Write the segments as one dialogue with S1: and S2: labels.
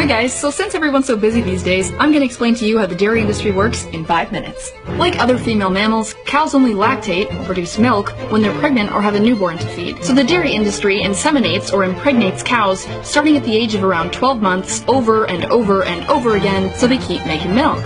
S1: Hi guys, so since everyone's so busy these days, I'm going to explain to you how the dairy industry works in 5 minutes. Like other female mammals, cows only lactate, or produce milk, when they're pregnant or have a newborn to feed. So the dairy industry inseminates or impregnates cows starting at the age of around 12 months over and over and over again so they keep making milk.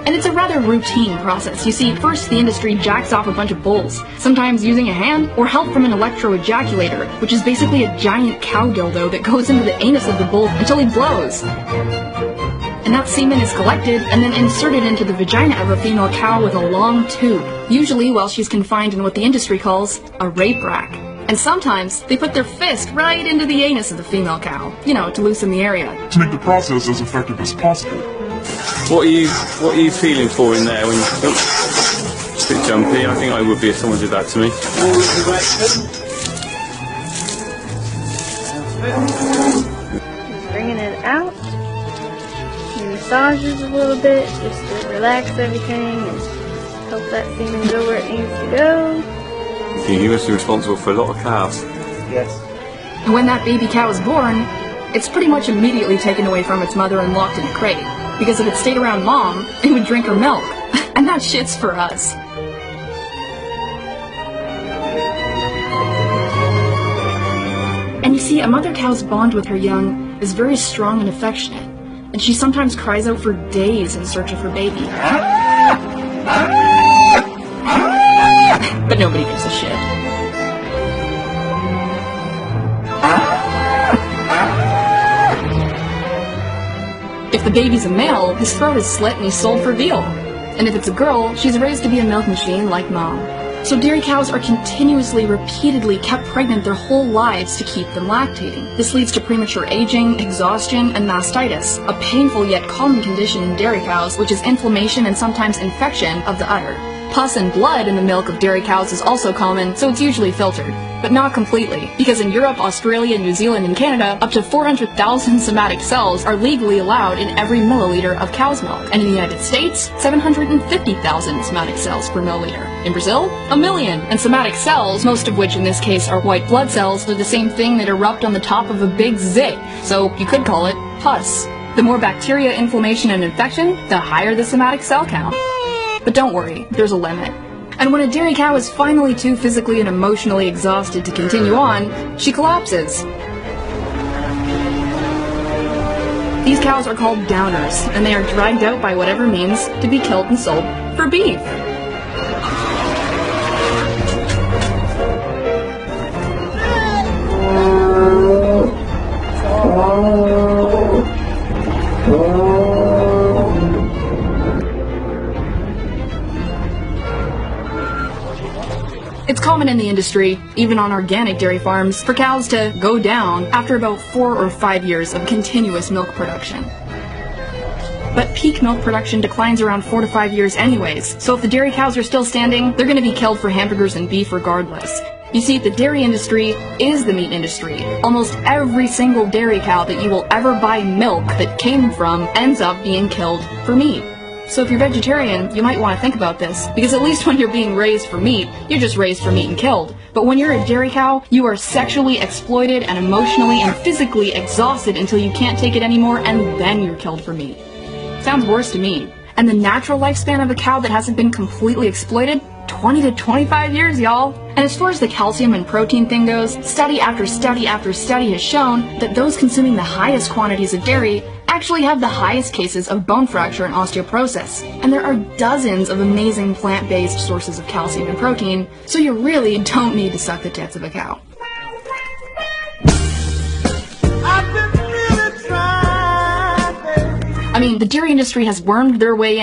S1: And it's a rather routine process. You see, first the industry jacks off a bunch of bulls, sometimes using a hand or help from an electro-ejaculator, which is basically a giant cow dildo that goes into the anus of the bull until he blows. And that semen is collected and then inserted into the vagina of a female cow with a long tube, usually while she's confined in what the industry calls a rape rack. And sometimes they put their fist right into the anus of the female cow, to loosen the area.
S2: To make the process as effective as possible.
S3: What are you feeling for in there when you... Oh, it's a bit jumpy. I think I would be if someone did that to me.
S4: Just bringing it out. He massages a little bit just to relax everything and help that semen go where it needs to go.
S3: You must be responsible for a lot of calves.
S4: Yes.
S1: And when that baby cow is born, it's pretty much immediately taken away from its mother and locked in a crate. Because if it stayed around mom, it would drink her milk. And that shit's for us. And you see, a mother cow's bond with her young is very strong and affectionate. And she sometimes cries out for days in search of her baby. But nobody gives a shit. If the baby's a male, his throat is slit and he's sold for veal. And if it's a girl, she's raised to be a milk machine like mom. So dairy cows are continuously, repeatedly kept pregnant their whole lives to keep them lactating. This leads to premature aging, exhaustion, and mastitis, a painful yet common condition in dairy cows, which is inflammation and sometimes infection of the udder. Pus and blood in the milk of dairy cows is also common, so it's usually filtered. But not completely, because in Europe, Australia, New Zealand, and Canada, up to 400,000 somatic cells are legally allowed in every milliliter of cow's milk. And in the United States, 750,000 somatic cells per milliliter. In Brazil, 1 million. And somatic cells, most of which in this case are white blood cells, are the same thing that erupt on the top of a big zit, so you could call it pus. The more bacteria, inflammation, and infection, the higher the somatic cell count. But don't worry, there's a limit. And when a dairy cow is finally too physically and emotionally exhausted to continue on, she collapses. These cows are called downers, and they are dragged out by whatever means to be killed and sold for beef. It's common in the industry, even on organic dairy farms, for cows to go down after about 4 or 5 years of continuous milk production. But peak milk production declines around 4 to 5 years anyways, so if the dairy cows are still standing, they're going to be killed for hamburgers and beef regardless. You see, the dairy industry is the meat industry. Almost every single dairy cow that you will ever buy milk that came from ends up being killed for meat. So if you're vegetarian, you might want to think about this, because at least when you're being raised for meat, you're just raised for meat and killed. But when you're a dairy cow, you are sexually exploited and emotionally and physically exhausted until you can't take it anymore, and then you're killed for meat. Sounds worse to me. And the natural lifespan of a cow that hasn't been completely exploited? 20 to 25 years, y'all. And as far as the calcium and protein thing goes, study after study after study has shown that those consuming the highest quantities of dairy actually have the highest cases of bone fracture and osteoporosis. And there are dozens of amazing plant-based sources of calcium and protein, so you really don't need to suck the tits of a cow. I mean, the dairy industry has wormed their way